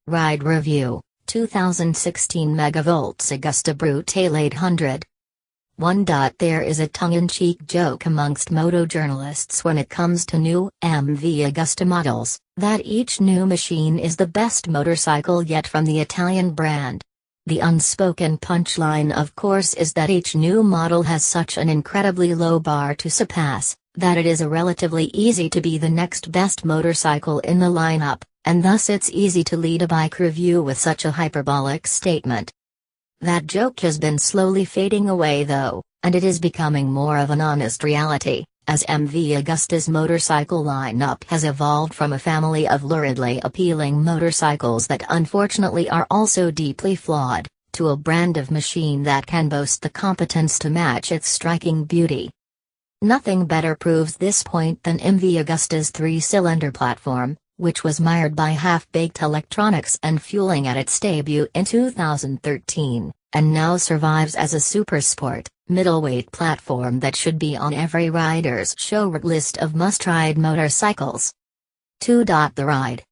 Ride Review, 2016 megavolts Agusta Brutale 800. 1. There is a tongue-in-cheek joke amongst moto journalists when it comes to new MV Agusta models, that each new machine is the best motorcycle yet from the Italian brand. The unspoken punchline, of course, is that each new model has such an incredibly low bar to surpass, that it is relatively easy to be the next best motorcycle in the lineup, and thus it's easy to lead a bike review with such a hyperbolic statement. That joke has been slowly fading away though, and it is becoming more of an honest reality, as MV Agusta's motorcycle lineup has evolved from a family of luridly appealing motorcycles that unfortunately are also deeply flawed, to a brand of machine that can boast the competence to match its striking beauty. Nothing better proves this point than MV Agusta's three-cylinder platform, which was mired by half-baked electronics and fueling at its debut in 2013, and now survives as a supersport, middleweight platform that should be on every rider's show list of must-ride motorcycles. 2. The ride.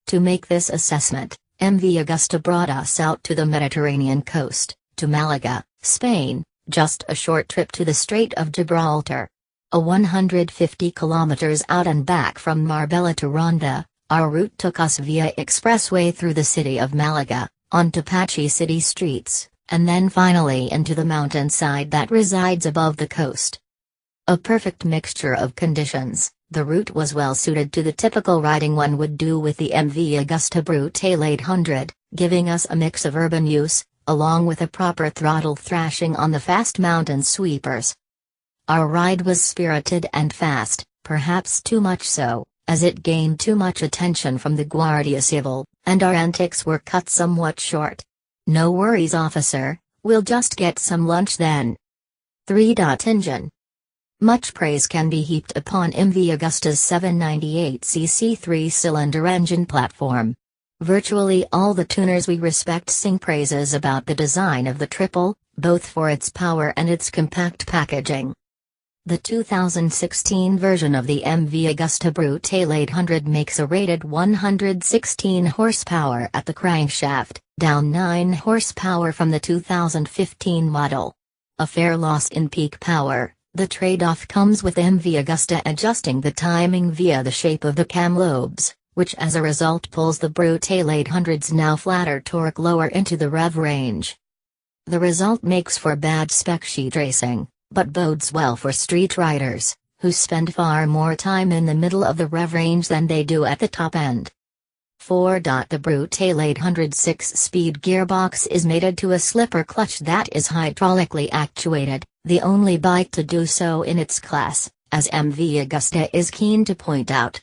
To make this assessment, MV Agusta brought us out to the Mediterranean coast, to Malaga, Spain, just a short trip to the Strait of Gibraltar. 150 kilometers out and back from Marbella to Ronda, our route took us via expressway through the city of Malaga, onto patchy city streets, and then finally into the mountainside that resides above the coast. A perfect mixture of conditions, the route was well suited to the typical riding one would do with the MV Agusta Brutale 800, giving us a mix of urban use, along with a proper throttle thrashing on the fast mountain sweepers. Our ride was spirited and fast, perhaps too much so, as it gained too much attention from the Guardia Civil, and our antics were cut somewhat short. No worries, officer, we'll just get some lunch then. 3. Engine. Much praise can be heaped upon MV Agusta's 798cc three-cylinder engine platform. Virtually all the tuners we respect sing praises about the design of the triple, both for its power and its compact packaging. The 2016 version of the MV Agusta Brutale 800 makes a rated 116 horsepower at the crankshaft, down 9 horsepower from the 2015 model. A fair loss in peak power, the trade-off comes with MV Agusta adjusting the timing via the shape of the cam lobes, which as a result pulls the Brutale 800's now flatter torque lower into the rev range. The result makes for bad spec sheet racing, but bodes well for street riders, who spend far more time in the middle of the rev range than they do at the top end. 4. The Brutale 800 6-speed gearbox is mated to a slipper clutch that is hydraulically actuated, the only bike to do so in its class, as MV Agusta is keen to point out.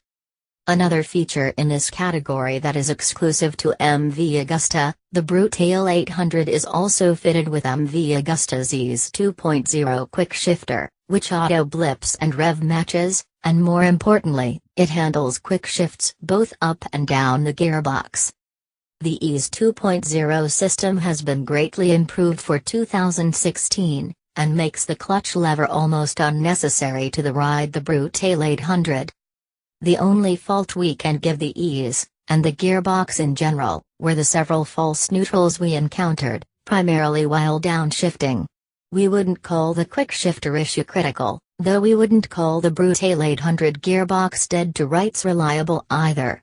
Another feature in this category that is exclusive to MV Agusta, the Brutale 800 is also fitted with MV Agusta's Ease 2.0 quick shifter, which auto blips and rev matches, and more importantly, it handles quick shifts both up and down the gearbox. The Ease 2.0 system has been greatly improved for 2016, and makes the clutch lever almost unnecessary to the ride the Brutale 800. The only fault we can give the Ease, and the gearbox in general, were the several false neutrals we encountered, primarily while downshifting. We wouldn't call the quick shifter issue critical, though we wouldn't call the Brutale 800 gearbox dead to rights reliable either.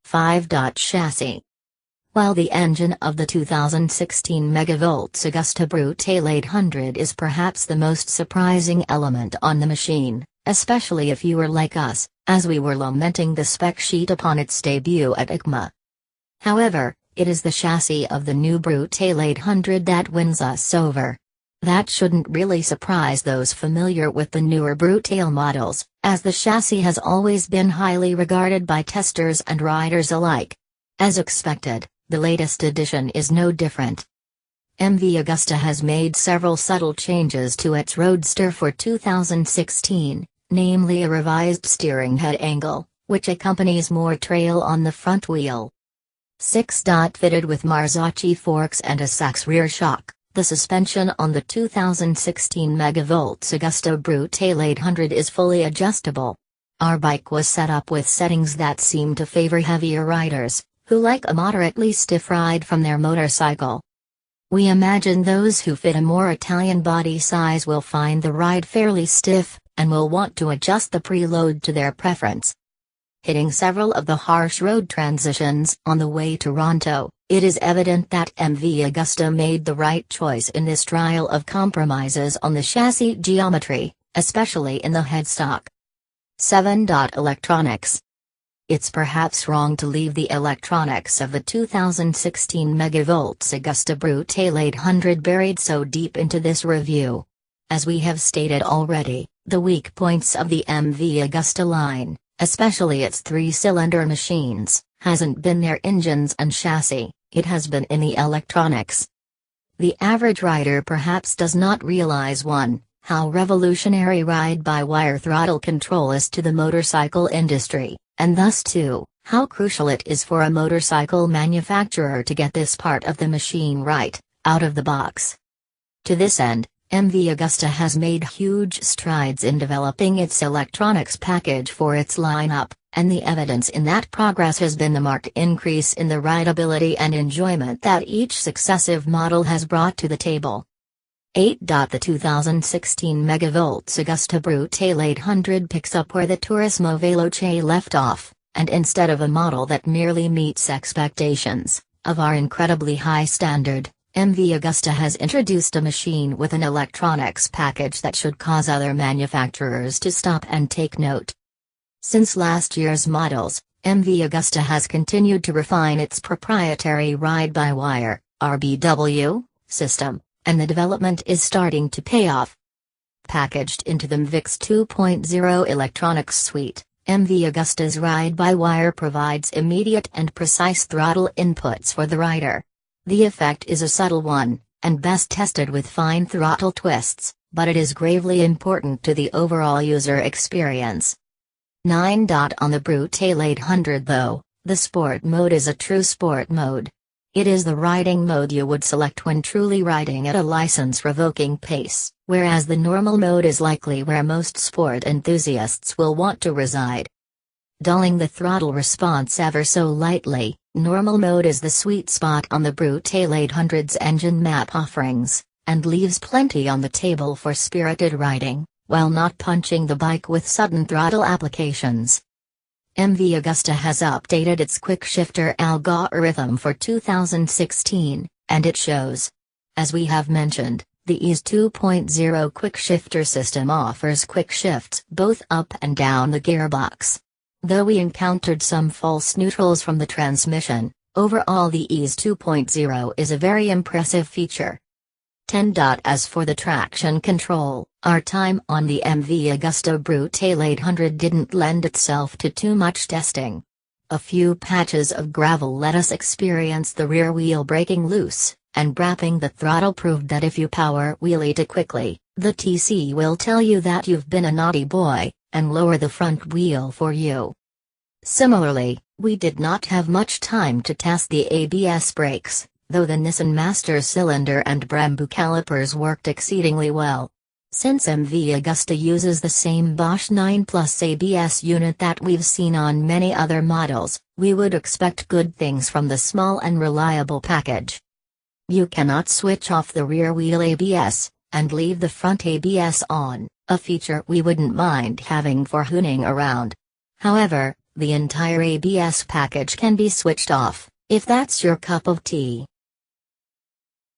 5. Chassis. While the engine of the 2016 megavolts Agusta Brutale 800 is perhaps the most surprising element on the machine, especially if you were like us, as we were lamenting the spec sheet upon its debut at EICMA. However, it is the chassis of the new Brutale 800 that wins us over. That shouldn't really surprise those familiar with the newer Brutale models, as the chassis has always been highly regarded by testers and riders alike. As expected, the latest edition is no different. MV Agusta has made several subtle changes to its Roadster for 2016. Namely a revised steering head angle, which accompanies more trail on the front wheel. 6. Fitted with Marzocchi forks and a Sachs rear shock, the suspension on the 2016 megavolts Agusta Brutale 800 is fully adjustable. Our bike was set up with settings that seem to favor heavier riders, who like a moderately stiff ride from their motorcycle. We imagine those who fit a more Italian body size will find the ride fairly stiff, and will want to adjust the preload to their preference. Hitting several of the harsh road transitions on the way to Toronto, it is evident that MV Agusta made the right choice in this trial of compromises on the chassis geometry, especially in the headstock. 7. Electronics. It's perhaps wrong to leave the electronics of the 2016 megavolts Agusta Brutale 800 buried so deep into this review. As we have stated already, the weak points of the MV Agusta line, especially its three-cylinder machines, hasn't been their engines and chassis, it has been in the electronics. The average rider perhaps does not realize 1. How revolutionary ride-by-wire throttle control is to the motorcycle industry, and thus 2. How crucial it is for a motorcycle manufacturer to get this part of the machine right, out of the box. To this end, MV Agusta has made huge strides in developing its electronics package for its lineup, and the evidence in that progress has been the marked increase in the rideability and enjoyment that each successive model has brought to the table. 8. The 2016 megavolts Agusta Brutale 800 picks up where the Turismo Veloce left off, and instead of a model that merely meets expectations of our incredibly high standard, MV Agusta has introduced a machine with an electronics package that should cause other manufacturers to stop and take note. Since last year's models, MV Agusta has continued to refine its proprietary ride-by-wire (RBW) system, and the development is starting to pay off. Packaged into the MVIX 2.0 electronics suite, MV Agusta's ride-by-wire provides immediate and precise throttle inputs for the rider. The effect is a subtle one, and best tested with fine throttle twists, but it is gravely important to the overall user experience. 9. On the Brutale 800 though, the sport mode is a true sport mode. It is the riding mode you would select when truly riding at a license-revoking pace, whereas the normal mode is likely where most sport enthusiasts will want to reside. Dulling the throttle response ever so lightly, normal mode is the sweet spot on the Brutale 800's engine map offerings, and leaves plenty on the table for spirited riding, while not punching the bike with sudden throttle applications. MV Agusta has updated its quick shifter algorithm for 2016, and it shows. As we have mentioned, the EASE 2.0 quick shifter system offers quick shifts both up and down the gearbox. Though we encountered some false neutrals from the transmission, overall the EASE 2.0 is a very impressive feature. 10. As for the traction control, our time on the MV Agusta Brutale 800 didn't lend itself to too much testing. A few patches of gravel let us experience the rear wheel breaking loose, and brapping the throttle proved that if you power wheelie too quickly, the TC will tell you that you've been a naughty boy, and lower the front wheel for you. Similarly, we did not have much time to test the ABS brakes, though the Nissan Master Cylinder and Brembo calipers worked exceedingly well. Since MV Agusta uses the same Bosch 9 Plus ABS unit that we've seen on many other models, we would expect good things from the small and reliable package. You cannot switch off the rear wheel ABS, and leave the front ABS on, a feature we wouldn't mind having for hooning around. However, the entire ABS package can be switched off, if that's your cup of tea.